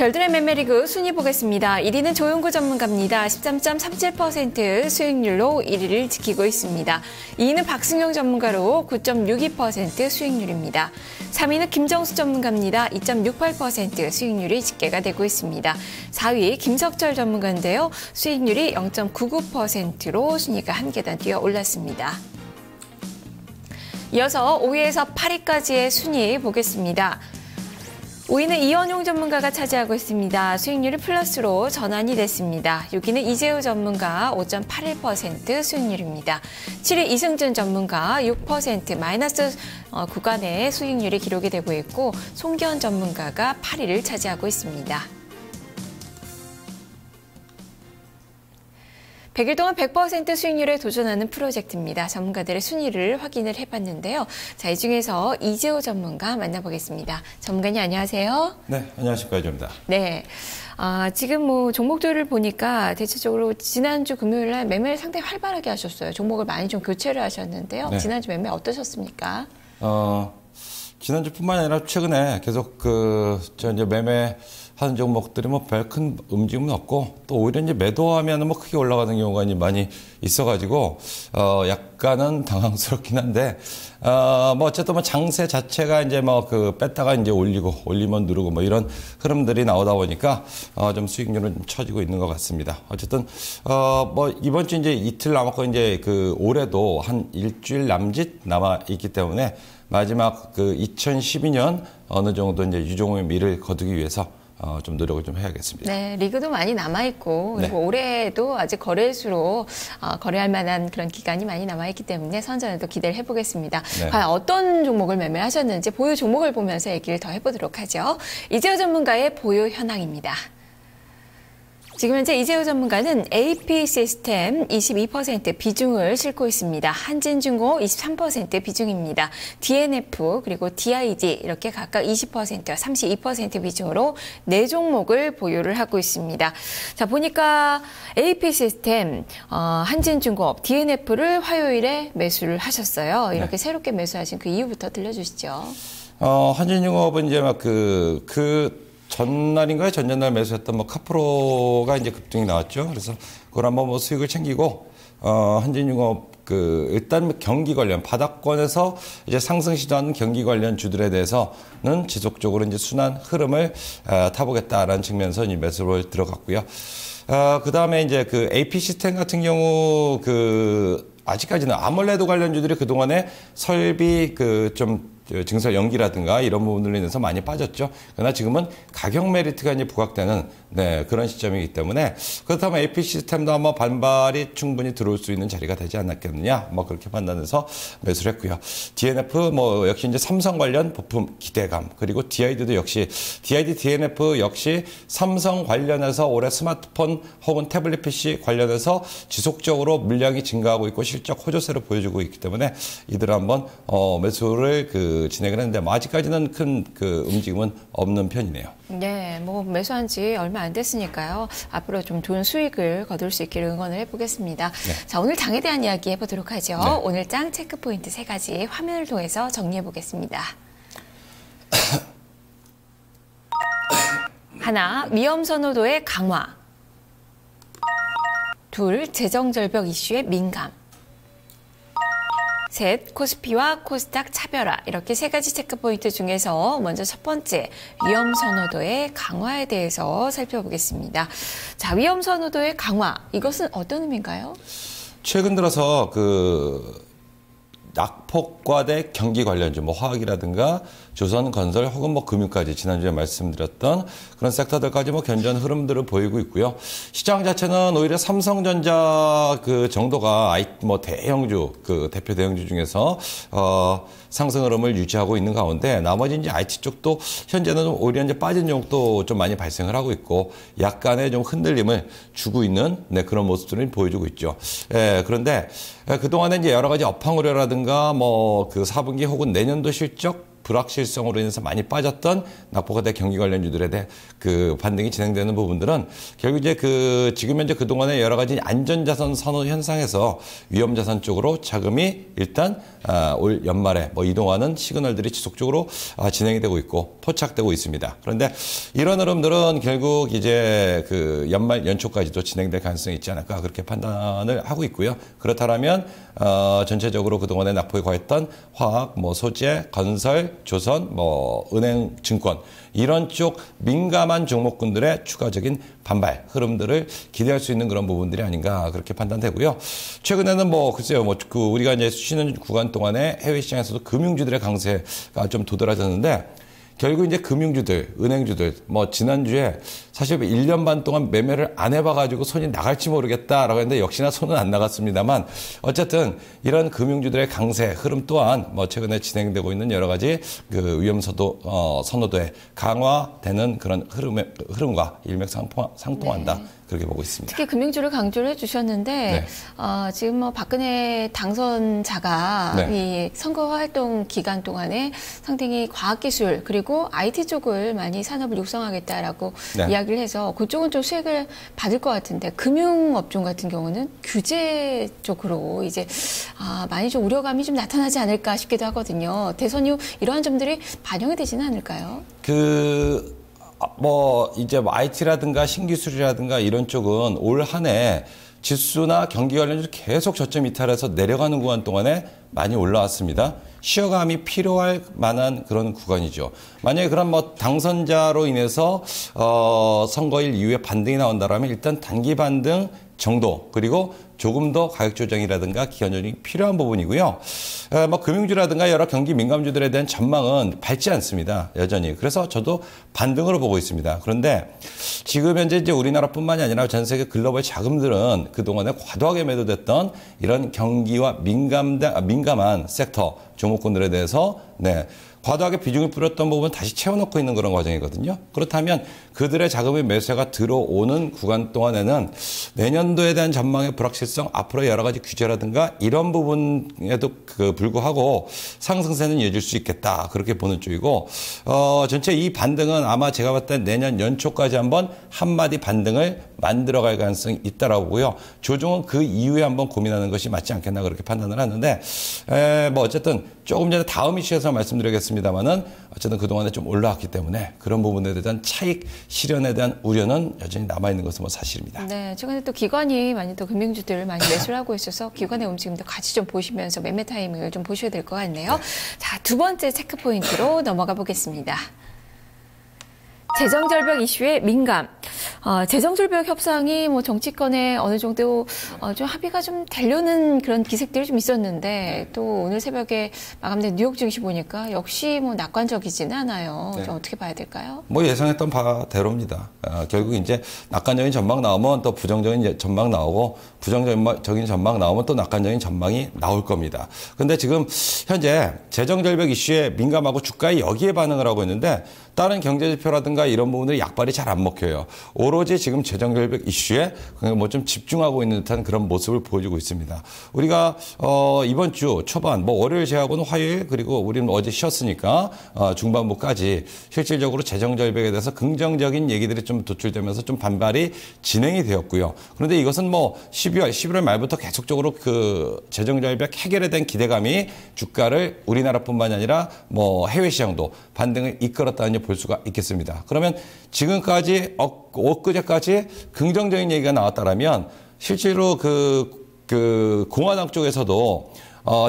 별들의 매매리그 순위 보겠습니다. 1위는 조용구 전문가입니다. 13.37% 수익률로 1위를 지키고 있습니다. 2위는 박승용 전문가로 9.62% 수익률입니다. 3위는 김정수 전문가입니다. 2.68% 수익률이 집계가 되고 있습니다. 4위 김석철 전문가인데요. 수익률이 0.99%로 순위가 한 계단 뛰어 올랐습니다. 이어서 5위에서 8위까지의 순위 보겠습니다. 5위는 이원용 전문가가 차지하고 있습니다. 수익률이 플러스로 전환이 됐습니다. 6위는 이재우 전문가 5.81% 수익률입니다. 7위 이승준 전문가 6% 마이너스 구간의 수익률이 기록이 되고 있고 송기현 전문가가 8위를 차지하고 있습니다. 100일 동안 100% 수익률에 도전하는 프로젝트입니다. 전문가들의 순위를 확인을 해봤는데요. 자, 이 중에서 이재호 전문가 만나보겠습니다. 전문가님 안녕하세요. 네, 안녕하십니까, 이재호입니다. 네. 지금 종목들을 보니까 대체적으로 지난주 금요일 날 매매를 상당히 활발하게 하셨어요. 종목을 많이 좀 교체를 하셨는데요. 네. 지난주 매매 어떠셨습니까? 지난주뿐만 아니라 최근에 계속 이제 매매 하는 종목들이 별 큰 움직임은 없고, 또 오히려 이제 매도하면 크게 올라가는 경우가 많이 있어가지고, 약간은 당황스럽긴 한데, 어쨌든 장세 자체가 이제 뺐다가 이제 올리면 누르고 이런 흐름들이 나오다 보니까, 좀 수익률은 좀 처지고 있는 것 같습니다. 어쨌든, 이번 주 이제 이틀 남았고, 이제 올해도 한 일주일 남짓 남아있기 때문에, 마지막 2012년 어느 정도 이제 유종의 미를 거두기 위해서 좀 노력을 좀 해야겠습니다. 네, 리그도 많이 남아있고, 그리고 네. 올해도 아직 거래일수로 거래할 만한 그런 기간이 많이 남아있기 때문에 선전에도 기대를 해보겠습니다. 네. 과연 어떤 종목을 매매하셨는지 보유 종목을 보면서 얘기를 더 해보도록 하죠. 이재호 전문가의 보유 현황입니다. 지금 현재 이재호 전문가는 AP 시스템 22% 비중을 싣고 있습니다. 한진중공 23% 비중입니다. DNF 그리고 DID 이렇게 각각 20%, 32% 비중으로 4종목을 보유를 하고 있습니다. 자, 보니까 AP 시스템, 한진중공업, DNF를 화요일에 매수를 하셨어요. 이렇게 네. 새롭게 매수하신 그 이유부터 들려주시죠. 한진중공업은 이제 전날인가요? 전전날 매수했던 카프로가 이제 급등이 나왔죠. 그래서 그걸 한번 수익을 챙기고, 한진중공업 일단 경기 관련, 바닥권에서 이제 상승 시도하는 경기 관련 주들에 대해서는 지속적으로 이제 순환 흐름을 타보겠다라는 측면에서 이 매수를 들어갔고요. 그 다음에 이제 AP 시스템 같은 경우 아직까지는 아몰레드 관련주들이 그동안에 설비 증설 연기라든가 이런 부분들로 인해서 많이 빠졌죠. 그러나 지금은 가격 메리트가 이제 부각되는 그런 시점이기 때문에 그렇다면 AP 시스템도 한번 반발이 충분히 들어올 수 있는 자리가 되지 않았겠느냐 그렇게 판단해서 매수를 했고요. DNF 역시 이제 삼성 관련 부품 기대감, 그리고 DID도 역시 DNF 역시 삼성 관련해서 올해 스마트폰 혹은 태블릿 PC 관련해서 지속적으로 물량이 증가하고 있고 실적 호조세를 보여주고 있기 때문에 이들을 한번 매수를 진행을 했는데 아직까지는 큰 움직임은 없는 편이네요. 네, 매수한 지 얼마 안 됐으니까요. 앞으로 좀 좋은 수익을 거둘 수 있기를 응원을 해보겠습니다. 네. 자, 오늘 장에 대한 이야기 해보도록 하죠. 네. 오늘 장 체크포인트 3가지 화면을 통해서 정리해보겠습니다. 하나, 위험 선호도의 강화. 둘, 재정절벽 이슈의 민감. 셋, 코스피와 코스닥 차별화. 이렇게 3가지 체크포인트 중에서 먼저 첫 번째, 위험 선호도의 강화에 대해서 살펴보겠습니다. 자, 위험 선호도의 강화. 이것은 어떤 의미인가요? 최근 들어서 낙폭과대 경기 관련주, 화학이라든가 조선건설 혹은 금융까지 지난주에 말씀드렸던 그런 섹터들까지 견조한 흐름들을 보이고 있고요. 시장 자체는 오히려 삼성전자 정도가 대형주, 대표 대형주 중에서 상승 흐름을 유지하고 있는 가운데 나머지 이제 IT 쪽도 현재는 오히려 이제 빠진 종목도 좀 많이 발생을 하고 있고 약간의 좀 흔들림을 주고 있는 그런 모습들을 보여주고 있죠. 그런데 그동안에 이제 여러 가지 업황 우려라든가 4분기 혹은 내년도 실적 불확실성으로 인해서 많이 빠졌던 낙폭과대 경기 관련주들에 대해 그 반등이 진행되는 부분들은 결국 이제 지금 현재 그동안의 여러 가지 안전자산 선호 현상에서 위험자산 쪽으로 자금이 일단 올 연말에 뭐 이동하는 시그널들이 지속적으로 진행이 되고 있고 포착되고 있습니다. 그런데 이런 흐름들은 결국 이제 그 연말 연초까지도 진행될 가능성이 있지 않을까 그렇게 판단을 하고 있고요. 그렇다면 전체적으로 그동안에 낙폭에 과했던 화학, 뭐 소재, 건설, 조선, 뭐 은행, 증권 이런 쪽 민감한 종목군들의 추가적인 반발 흐름들을 기대할 수 있는 그런 부분들이 아닌가 그렇게 판단되고요. 최근에는 뭐 글쎄요, 뭐 우리가 이제 쉬는 구간 동안에 해외 시장에서도 금융주들의 강세가 좀 도드라졌는데. 결국 이제 금융주들, 은행주들, 뭐 지난주에 사실 1년 반 동안 매매를 안 해봐가지고 손이 나갈지 모르겠다라고 했는데 역시나 손은 안 나갔습니다만 어쨌든 이런 금융주들의 강세 흐름 또한 뭐 최근에 진행되고 있는 여러 가지 그 위험 선호도에 강화되는 그런 흐름과 일맥상통한다. 네. 그렇게 보고 있습니다. 특히 금융주를 강조를 해주셨는데 네. 지금 뭐 박근혜 당선자가 네. 이 선거 활동 기간 동안에 상당히 과학기술 그리고 IT 쪽을 많이 산업을 육성하겠다라고 네. 이야기를 해서 그쪽은 좀 수익을 받을 것 같은데 금융업종 같은 경우는 규제 쪽으로 이제 많이 좀 우려감이 좀 나타나지 않을까 싶기도 하거든요. 대선 이후 이러한 점들이 반영이 되지는 않을까요? 뭐 이제 뭐 IT라든가 신기술이라든가 이런 쪽은 올 한 해 지수나 경기 관련주 계속 저점 이탈해서 내려가는 구간 동안에 많이 올라왔습니다. 쉬어감이 필요할 만한 그런 구간이죠. 만약에 그런 뭐 당선자로 인해서 선거일 이후에 반등이 나온다라면 일단 단기 반등 정도 그리고 조금 더 가격 조정이라든가 기간 조정이 필요한 부분이고요. 뭐 금융주라든가 여러 경기 민감주들에 대한 전망은 밝지 않습니다. 여전히. 그래서 저도 반등으로 보고 있습니다. 그런데 지금 현재 이제 우리나라뿐만이 아니라 전 세계 글로벌 자금들은 그동안에 과도하게 매도됐던 이런 경기와 민감한 섹터 종목군들에 대해서 과도하게 비중을 뿌렸던 부분 다시 채워넣고 있는 그런 과정이거든요. 그렇다면 그들의 자금의 매수가 들어오는 구간 동안에는 내년도에 대한 전망의 불확실성, 앞으로 여러 가지 규제라든가 이런 부분에도 불구하고 상승세는 이어질 수 있겠다. 그렇게 보는 쪽이고, 전체 이 반등은 아마 제가 봤을 때 내년 연초까지 한번 한마디 반등을 만들어갈 가능성이 있다라고 보고요. 조정은 그 이후에 한번 고민하는 것이 맞지 않겠나 그렇게 판단을 하는데, 뭐 어쨌든 조금 전에 다음 이슈에서 말씀드리겠습니다만은 어쨌든 그동안에 좀 올라왔기 때문에 그런 부분에 대한 차익 실현에 대한 우려는 여전히 남아있는 것은 뭐 사실입니다. 네, 최근에 또 기관이 많이 또 금융주들 많이 매수를 하고 있어서 기관의 움직임도 같이 좀 보시면서 매매 타이밍을 좀 보셔야 될 것 같네요. 네. 자, 두 번째 체크 포인트로 넘어가 보겠습니다. 재정절벽 이슈에 민감. 재정절벽 협상이 뭐 정치권에 어느 정도 좀 합의가 좀 되려는 그런 기색들이 좀 있었는데 또 오늘 새벽에 마감된 뉴욕 증시 보니까 역시 뭐 낙관적이지는 않아요. 좀 어떻게 봐야 될까요? 뭐 예상했던 바대로입니다. 결국 이제 낙관적인 전망 나오면 또 부정적인 전망 나오고 부정적인 전망 나오면 또 낙관적인 전망이 나올 겁니다. 그런데 지금 현재 재정절벽 이슈에 민감하고 주가에 여기에 반응을 하고 있는데 다른 경제지표라든가 이런 부분들이 약발이 잘 안 먹혀요. 오로지 지금 재정절벽 이슈에 뭐 좀 집중하고 있는 듯한 그런 모습을 보여주고 있습니다. 우리가 이번 주 초반 뭐 월요일 제하고는 화요일 그리고 우리는 어제 쉬었으니까 중반부까지 실질적으로 재정절벽에 대해서 긍정적인 얘기들이 좀 도출되면서 좀 반발이 진행이 되었고요. 그런데 이것은 뭐 11월 말부터 계속적으로 그 재정절벽 해결에 대한 기대감이 주가를 우리나라뿐만이 아니라 뭐 해외 시장도 반등을 이끌었다는 볼 수가 있겠습니다. 그러면 지금까지 엊그제까지 긍정적인 얘기가 나왔다라면 실제로 그 공화당 쪽에서도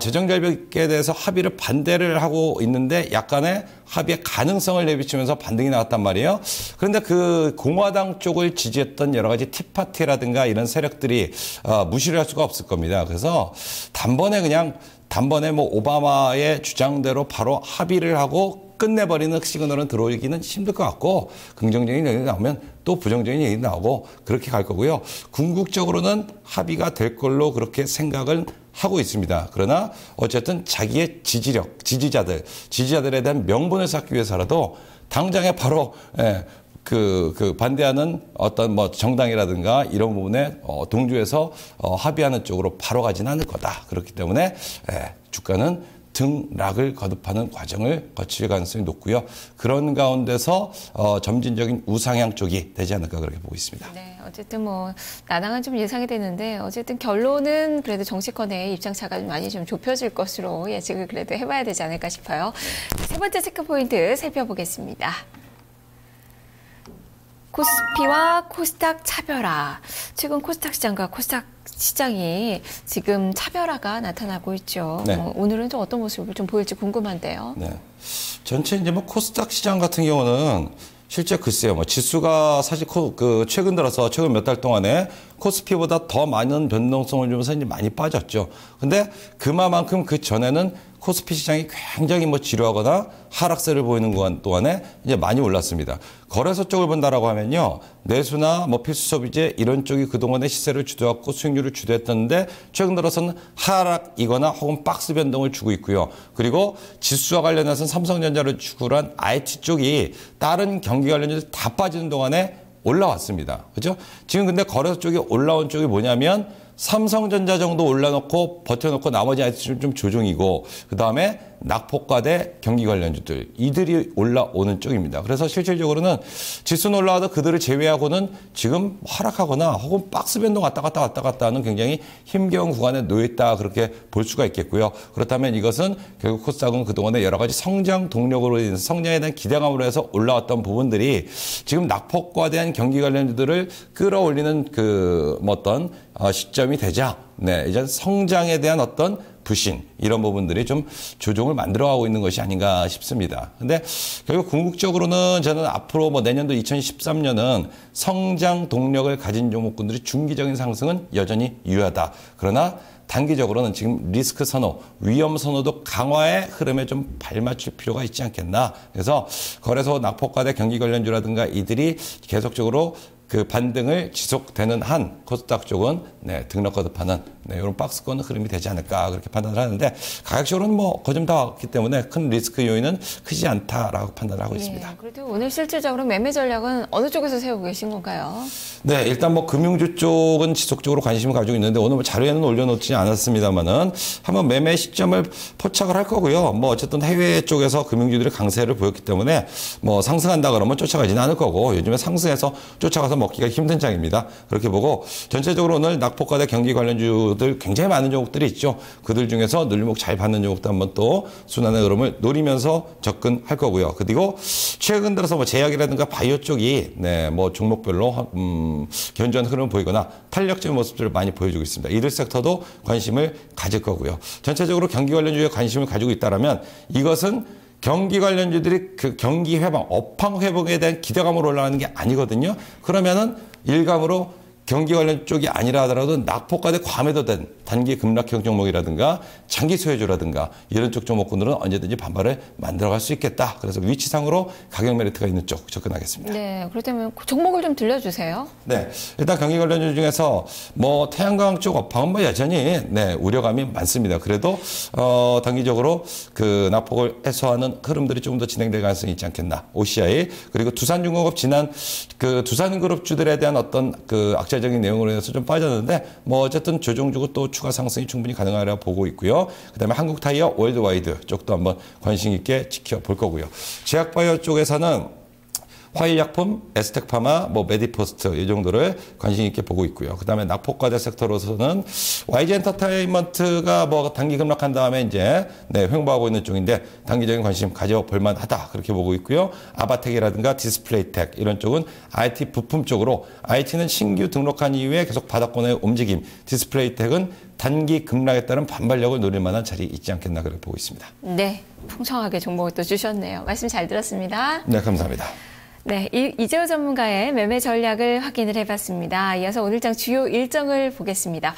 재정절벽에 대해서 합의를 반대를 하고 있는데 약간의 합의의 가능성을 내비치면서 반등이 나왔단 말이에요. 그런데 그 공화당 쪽을 지지했던 여러 가지 티파티라든가 이런 세력들이 무시를 할 수가 없을 겁니다. 그래서 단번에 뭐 오바마의 주장대로 바로 합의를 하고 끝내버리는 시그널은 들어오기는 힘들 것 같고 긍정적인 얘기 나오면 또 부정적인 얘기 나오고 그렇게 갈 거고요. 궁극적으로는 합의가 될 걸로 그렇게 생각을 하고 있습니다. 그러나 어쨌든 자기의 지지자들에 대한 명분을 쌓기 위해서라도 당장에 바로 반대하는 어떤 뭐 정당이라든가 이런 부분에 동조해서 합의하는 쪽으로 바로 가지는 않을 거다. 그렇기 때문에 주가는 등락을 거듭하는 과정을 거칠 가능성이 높고요. 그런 가운데서 점진적인 우상향 쪽이 되지 않을까 그렇게 보고 있습니다. 네, 어쨌든 뭐 난항은 좀 예상이 되는데 어쨌든 결론은 그래도 정치권의 입장차가 많이 좀 좁혀질 것으로 예측을 그래도 해봐야 되지 않을까 싶어요. 세 번째 체크포인트 살펴보겠습니다. 코스피와 코스닥 차별화. 최근 코스닥 시장과 코스닥 시장이 지금 차별화가 나타나고 있죠. 네. 오늘은 좀 어떤 모습을 좀 보일지 궁금한데요. 네. 전체 이제 뭐 코스닥 시장 같은 경우는 실제 글쎄요, 뭐 지수가 사실 최근 들어서 최근 몇 달 동안에 코스피보다 더 많은 변동성을 주면서 이제 많이 빠졌죠. 근데 그만큼 그 전에는 코스피 시장이 굉장히 뭐 지루하거나 하락세를 보이는 구간 동안에 이제 많이 올랐습니다. 거래소 쪽을 본다라고 하면요, 내수나 뭐 필수 소비재 이런 쪽이 그동안의 시세를 주도하고 수익률을 주도했었는데 최근 들어서는 하락이거나 혹은 박스 변동을 주고 있고요. 그리고 지수와 관련해서는 삼성전자를 주구로 한 IT 쪽이 다른 경기 관련주들 다 빠지는 동안에 올라왔습니다. 그죠? 지금 근데 거래소 쪽이 올라온 쪽이 뭐냐면 삼성전자 정도 올라놓고 버텨놓고 나머지 아이템 좀 조정이고 그다음에 낙폭과대 경기 관련주들 이들이 올라오는 쪽입니다. 그래서 실질적으로는 지수는 올라와도 그들을 제외하고는 지금 하락하거나 혹은 박스 변동 왔다 갔다 하는 굉장히 힘겨운 구간에 놓여있다 그렇게 볼 수가 있겠고요. 그렇다면 이것은 결국 코스닥은 그동안에 여러 가지 성장 동력으로 인해서 성장에 대한 기대감으로 해서 올라왔던 부분들이 지금 낙폭과대한 경기 관련주들을 끌어올리는 어떤 시점이 되자 이제 성장에 대한 어떤 부신 이런 부분들이 좀 조정을 만들어가고 있는 것이 아닌가 싶습니다. 근데 결국 궁극적으로는 저는 앞으로 뭐 내년도 2013년은 성장 동력을 가진 종목군들이 중기적인 상승은 여전히 유효하다. 그러나 단기적으로는 지금 리스크 선호, 위험 선호도 강화의 흐름에 좀 발맞출 필요가 있지 않겠나. 그래서 거래소 낙폭과대 경기 관련주라든가 이들이 계속적으로 그 반등을 지속되는 한 코스닥 쪽은 등락 거듭하는 이런 박스권 흐름이 되지 않을까 그렇게 판단을 하는데 가격적으로는 뭐 거점 다 왔기 때문에 큰 리스크 요인은 크지 않다라고 판단을 하고 있습니다. 그래도 오늘 실질적으로 매매 전략은 어느 쪽에서 세우고 계신 건가요? 네, 일단 뭐 금융주 쪽은 지속적으로 관심을 가지고 있는데 오늘 뭐 자료에는 올려놓지 않았습니다만은 한번 매매 시점을 포착을 할 거고요. 뭐 어쨌든 해외 쪽에서 금융주들이 강세를 보였기 때문에 뭐 상승한다 그러면 쫓아가지는 않을 거고 요즘에 상승해서 쫓아가서 먹기가 힘든 장입니다. 그렇게 보고 전체적으로 오늘 낙폭과대 경기 관련주들 굉장히 많은 종목들이 있죠. 그들 중에서 늘목 잘 받는 종목도 한번 또 순환의 흐름을 노리면서 접근할 거고요. 그리고 최근 들어서 뭐 제약이라든가 바이오 쪽이 뭐 종목별로 견조한 흐름을 보이거나 탄력적인 모습들을 많이 보여주고 있습니다. 이들 섹터도 관심을 가질 거고요. 전체적으로 경기 관련주에 관심을 가지고 있다라면 이것은 경기 관련주들이 그 경기 회복, 업황 회복에 대한 기대감으로 올라가는 게 아니거든요. 그러면은 일감으로 경기 관련 쪽이 아니라 하더라도 낙폭과대 과매도된 단기 급락형 종목이라든가 장기 소외주라든가 이런 쪽 종목군들은 언제든지 반발을 만들어갈 수 있겠다. 그래서 위치상으로 가격 메리트가 있는 쪽 접근하겠습니다. 네, 그렇다면 종목을 좀 들려주세요. 네, 일단 경기 관련주 중에서 뭐 태양광 쪽 업황은 뭐 여전히 우려감이 많습니다. 그래도 단기적으로 그 낙폭을 해소하는 흐름들이 조금 더 진행될 가능성이 있지 않겠나. OCI 그리고 두산중공업 지난 그 두산그룹주들에 대한 어떤 그 악재적인 내용으로 해서 좀 빠졌는데 뭐 어쨌든 조정 주고 또 추가 상승이 충분히 가능하리라고 보고 있고요. 그다음에 한국타이어 월드와이드 쪽도 한번 관심 있게 지켜볼 거고요. 제약바이오 쪽에서는 화일약품, 에스텍파마, 뭐 메디포스트 이 정도를 관심 있게 보고 있고요. 그다음에 낙폭과대 섹터로서는 YG엔터테인먼트가 뭐 단기 급락한 다음에 이제 횡보하고 있는 쪽인데 단기적인 관심 가져볼 만하다 그렇게 보고 있고요. 아바텍이라든가 디스플레이텍 이런 쪽은 IT 부품 쪽으로 IT는 신규 등록한 이후에 계속 바닥권의 움직임, 디스플레이텍은 단기 급락에 따른 반발력을 노릴 만한 자리에 있지 않겠나 그렇게 보고 있습니다. 네, 풍성하게 종목을 또 주셨네요. 말씀 잘 들었습니다. 네, 감사합니다. 네, 이재호 전문가의 매매 전략을 확인을 해봤습니다. 이어서 오늘장 주요 일정을 보겠습니다.